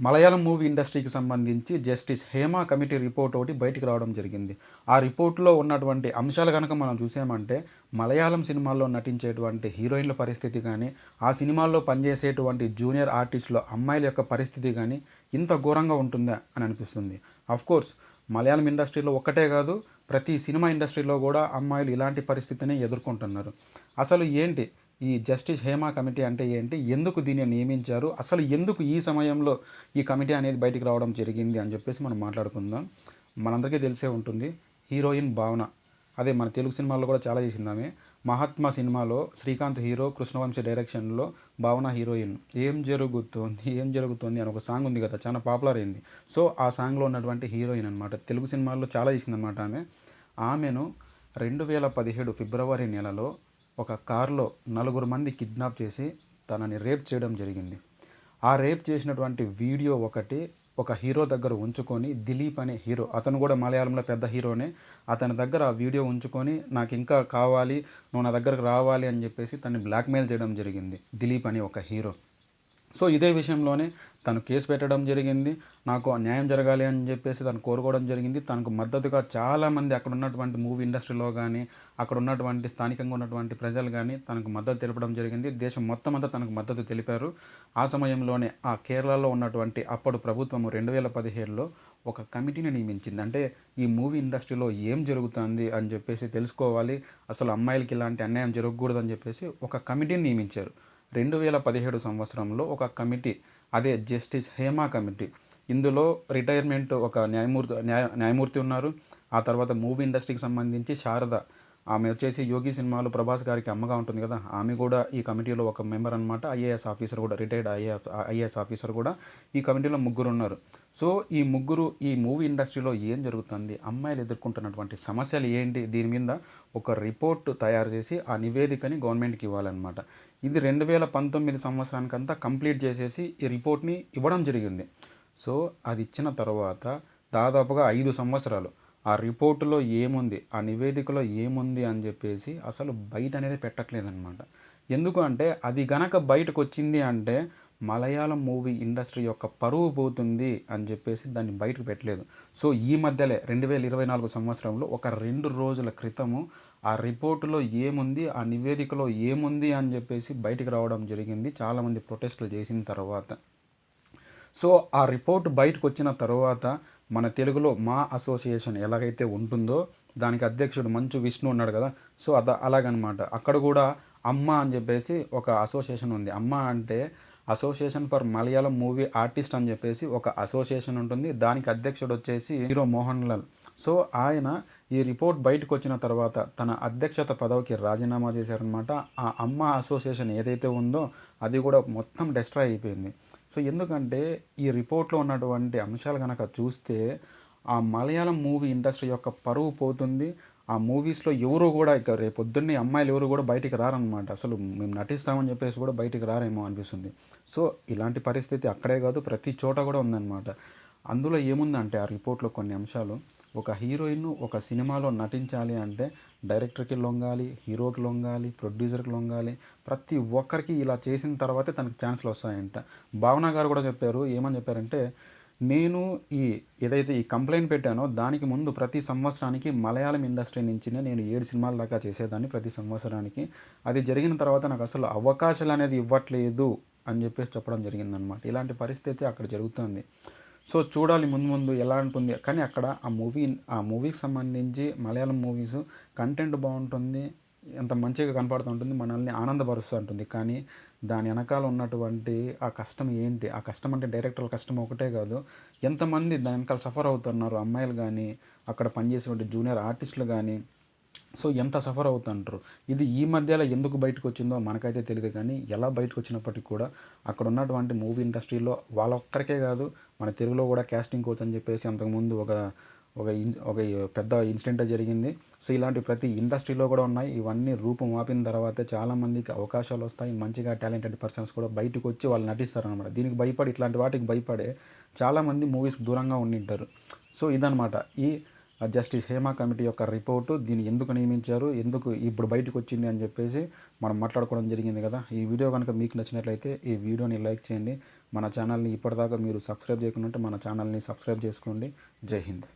Malayalam movie ఇండస్ట్రీకి సంబంధించి justice Hema committee report ఒకటి బయటికి రావడం జరిగింది. ఆ రిపోర్ట్‌లో ఉన్నటువంటి అంశాలు గనక మనం చూసామంటే, మలయాళం సినిమాల్లో నటించేటువంటి హీరోయిన్‌ల పరిస్థితి గానీ, ఆ సినిమాల్లో పనిచేసేటువంటి జూనియర్ ఆర్టిస్ట్‌లు అమ్మాయిల యొక్క పరిస్థితి గానీ, ఇంత ఘోరంగా ఉంటుందా అని అనిపిస్తుంది. ఆఫ్‌కోర్స్ మలయాళం ఇండస్ట్రీలో ఒక్కటే కాదు, ప్రతి సినిమా ఇండస్ట్రీలో కూడా అమ్మాయిలు ఇలాంటి పరిస్థితిని ఎదుర్కొంటున్నారు. అసలు ఏంటి ఈ జస్టిస్ హేమ కమిటీ అంటే ఏంటి? ఎందుకు దీన్ని నియమించారు? అసలు ఎందుకు ఈ సమయంలో ఈ కమిటీ అనేది బయటికి రావడం జరిగింది అని చెప్పేసి మనం మాట్లాడుకుందాం. మనందరికీ తెలిసే ఉంటుంది. హీరోయిన్ భావన. అదే మన తెలుగు సినిమాల్లో కూడా చాలా చేసిందామె. 'మహాత్మ' సినిమాలో శ్రీకాంత్ హీరో, కృష్ణవంశీ డైరెక్షన్‌లో భావన హీరోయిన్. ఏం జరుగుతోంది, ఏం జరుగుతోంది అని ఒక సాంగ్ ఉంది కదా! చాలా పాపులర్ అయింది. సో, ఆ సాంగ్‌లో ఉన్నటువంటి హీరోయిన్ అనమాట. తెలుగు సినిమాల్లో చాలా చేసిందనమాట ఆమె. ఆమెను 2017 ఫిబ్రవరి నెలలో ఒక కారులో నలుగురు మంది కిడ్నాప్ చేసి తనని రేప్ చేయడం జరిగింది. ఆ రేప్ చేసినటువంటి వీడియో ఒకటి ఒక హీరో దగ్గర ఉంచుకొని, దిలీప్ అనే హీరో, అతను కూడా మలయాళంలో పెద్ద హీరోనే. అతని దగ్గర ఆ వీడియో ఉంచుకొని, నాకు ఇంకా కావాలి, నువ్వు నా దగ్గరకు రావాలి అని చెప్పేసి తనని బ్లాక్మెయిల్ చేయడం జరిగింది దిలీప్ అనే ఒక హీరో. సో ఇదే విషయంలోనే తను కేసు పెట్టడం జరిగింది. నాకు న్యాయం జరగాలి అని చెప్పేసి తను కోరుకోవడం జరిగింది. తనకు మద్దతుగా చాలామంది అక్కడ ఉన్నటువంటి మూవీ ఇండస్ట్రీలో కానీ, అక్కడ ఉన్నటువంటి స్థానికంగా ఉన్నటువంటి ప్రజలు కానీ తనకు మద్దతు తెలపడం జరిగింది. దేశం మొత్తం అంతా తనకు మద్దతు తెలిపారు. ఆ సమయంలోనే ఆ కేరళలో ఉన్నటువంటి అప్పుడు ప్రభుత్వము 2017లో ఒక కమిటీని నియమించింది. అంటే ఈ మూవీ ఇండస్ట్రీలో ఏం జరుగుతుంది అని చెప్పేసి తెలుసుకోవాలి, అసలు అమ్మాయిలకి ఇలాంటి అన్యాయం జరగకూడదని చెప్పేసి ఒక కమిటీని నియమించారు. 2017 సంవత్సరంలో ఒక కమిటీ, అదే జస్టిస్ హేమ కమిటీ. ఇందులో రిటైర్మెంట్ ఒక న్యాయమూర్తి ఉన్నారు. ఆ తర్వాత మూవీ ఇండస్ట్రీకి సంబంధించి శారద, ఆమె వచ్చేసి 'యోగి' సినిమాలో ప్రభాస్ గారికి అమ్మగా ఉంటుంది కదా! ఆమె కూడా ఈ కమిటీలో ఒక మెంబర్ అనమాట. ఐఏఎస్ ఆఫీసర్ కూడా, రిటైర్డ్ ఐఏఎస్ ఆఫీసర్ కూడా ఈ కమిటీలో ముగ్గురున్నారు. సో, ఈ ముగ్గురు ఈ మూవీ ఇండస్ట్రీలో ఏం జరుగుతుంది, అమ్మాయిలు ఎదుర్కొంటున్నటువంటి సమస్యలు ఏంటి, దీని మీద ఒక రిపోర్ట్ తయారు చేసి ఆ నివేదికని గవర్నమెంట్‌కి ఇవ్వాలన్నమాట. ఇది 2019 సంవత్సరానికంతా కంప్లీట్ చేసేసి ఈ రిపోర్ట్‌ని ఇవ్వడం జరిగింది. సో, అది ఇచ్చిన తర్వాత దాదాపుగా 5 సంవత్సరాలు ఆ రిపోర్టులో ఏముంది, ఆ నివేదికలో ఏముంది అని చెప్పేసి అసలు బయట అనేది పెట్టట్లేదన్నమాట. ఎందుకు అంటే అది గనక బయటకొచ్చింది అంటే మలయాళం మూవీ ఇండస్ట్రీ యొక్క పరువు పోతుంది అని చెప్పేసి దాన్ని బయటకు పెట్టలేదు. సో, ఈ మధ్యలే 2024 సంవత్సరంలో ఒక 2 రోజుల క్రితము ఆ రిపోర్టులో ఏముంది, ఆ నివేదికలో ఏముంది అని చెప్పేసి బయటికి రావడం జరిగింది చాలామంది ప్రొటెస్టులు చేసిన తర్వాత. సో, ఆ రిపోర్ట్ బయటకు వచ్చిన తర్వాత మన తెలుగులో మా అసోసియేషన్ ఎలాగైతే ఉంటుందో దానికి అధ్యక్షుడు మంచు విష్ణు ఉన్నాడు కదా! సో, అలాగనమాట. అక్కడ కూడా అమ్మ అని చెప్పేసి ఒక అసోసియేషన్ ఉంది. అమ్మ అంటే association for Malayalam movie artist అని చెప్పేసి ఒక అసోసియేషన్ ఉంటుంది. దానికి అధ్యక్షుడు వచ్చేసి హీరో మోహన్ లాల్. సో, ఆయన ఈ రిపోర్ట్ బయటకు వచ్చిన తర్వాత తన అధ్యక్షత పదవికి రాజీనామా చేశారనమాట. ఆ అమ్మ అసోసియేషన్ ఏదైతే ఉందో అది కూడా మొత్తం డిస్ట్రాయ్ అయిపోయింది. సో, ఎందుకంటే ఈ రిపోర్ట్‌లో ఉన్నటువంటి అంశాలు గనక చూస్తే ఆ మలయాళం మూవీ ఇండస్ట్రీ యొక్క పరువు పోతుంది. ఆ మూవీస్‌లో ఎవరు కూడా ఇక రేపొద్దున్నే అమ్మాయిలు ఎవరు కూడా బయటికి రారనమాట. అసలు మేము నటిస్తామని చెప్పేసి కూడా బయటికి రారేమో అనిపిస్తుంది. సో, ఇలాంటి పరిస్థితి అక్కడే కాదు ప్రతి చోట కూడా ఉందన్నమాట. అందులో ఏముందంటే ఆ రిపోర్ట్‌లో కొన్ని అంశాలు, ఒక హీరోయిన్ ఒక సినిమాలో నటించాలి అంటే డైరెక్టర్‌కి లొంగాలి, హీరోకి లొంగాలి, ప్రొడ్యూసర్‌కి లొంగాలి. ప్రతి ఒక్కరికి ఇలా చేసిన తర్వాతే తనకు ఛాన్స్‌లు వస్తాయంట. భావన గారు కూడా చెప్పారు. ఏమని చెప్పారంటే, నేను ఈ ఏదైతే ఈ కంప్లెయింట్ పెట్టానో దానికి ముందు ప్రతి సంవత్సరానికి మలయాళం ఇండస్ట్రీ నుంచినే నేను 7 సినిమాల దాకా చేసేదాన్ని ప్రతి సంవత్సరానికి. అది జరిగిన తర్వాత నాకు అసలు అవకాశాలు అనేది ఇవ్వట్లేదు అని చెప్పేసి చెప్పడం జరిగిందనమాట. ఇలాంటి పరిస్థితి అక్కడ జరుగుతుంది. సో, చూడాలి ముందు ముందు ఎలా ఉంటుంది. కానీ అక్కడ ఆ మూవీకి సంబంధించి మలయాళం మూవీసు కంటెంట్ బాగుంటుంది. ఎంత మంచిగా కనపడుతూ ఉంటుంది. మనల్ని ఆనందపరుస్తూ ఉంటుంది. కానీ దాని వెనకాల ఉన్నటువంటి ఆ కష్టం ఏంటి? ఆ కష్టం అంటే డైరెక్టర్ల కష్టం ఒకటే కాదు. ఎంతమంది దాని వెనకాల సఫర్ అవుతున్నారు అమ్మాయిలు గానీ, అక్కడ పనిచేసేటువంటి జూనియర్ ఆర్టిస్టులు గానీ. సో, ఎంత సఫర్ అవుతుంటారు. ఇది ఈ మధ్యలో ఎందుకు బయటకొచ్చిందో మనకైతే తెలీదు కానీ, ఎలా బయటకొచ్చినప్పటికి కూడా అక్కడ ఉన్నటువంటి మూవీ ఇండస్ట్రీలో వాళ్ళొక్కరికే కాదు, మన తెలుగులో కూడా కాస్టింగ్ కోచ్ అని చెప్పేసి అంతకుముందు ఒక పెద్ద ఇన్సిడెంటే జరిగింది. సో, ఇలాంటి ప్రతి ఇండస్ట్రీలో కూడా ఉన్నాయి. ఇవన్నీ రూపం మాపిన తర్వాతే చాలామందికి అవకాశాలు వస్తాయి. మంచిగా టాలెంటెడ్ పర్సన్స్ కూడా బయటకొచ్చి వాళ్ళు నటిస్తారనమాట. దీనికి భయపడి, ఇట్లాంటి వాటికి భయపడే చాలామంది మూవీస్‌కి దూరంగా ఉండింటారు. సో, ఇదనమాట. జస్టిస్ హేమా కమిటీ యొక్క రిపోర్టు, దీన్ని ఎందుకు నియమించారు, ఎందుకు ఇప్పుడు బయటకు వచ్చింది అని చెప్పేసి మనం మాట్లాడుకోవడం జరిగింది కదా. ఈ వీడియో కనుక మీకు నచ్చినట్లయితే ఈ వీడియోని లైక్ చేయండి. మన ఛానల్ని ఇప్పటిదాకా మీరు సబ్స్క్రైబ్ చేయకుండా ఉంటే మన ఛానల్ని సబ్స్క్రైబ్ చేసుకోండి. జై హింద్.